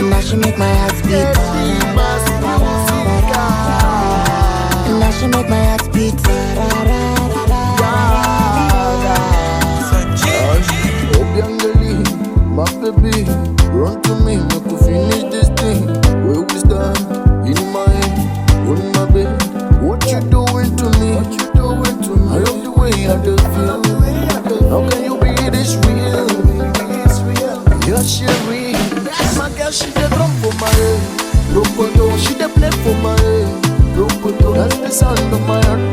And now she make my heart beat. And now she make my heart beat. Obiangeli, my baby, run to me, make we finish this thing. Where we stand, in my head, on my bed. What you doing to me? What you doing to me? I love the way I do feel. How can you be this real? You're Sherry, my girl, she the drum for my head. Roboto, she the play for my head. Roboto, that's the sound of my heart.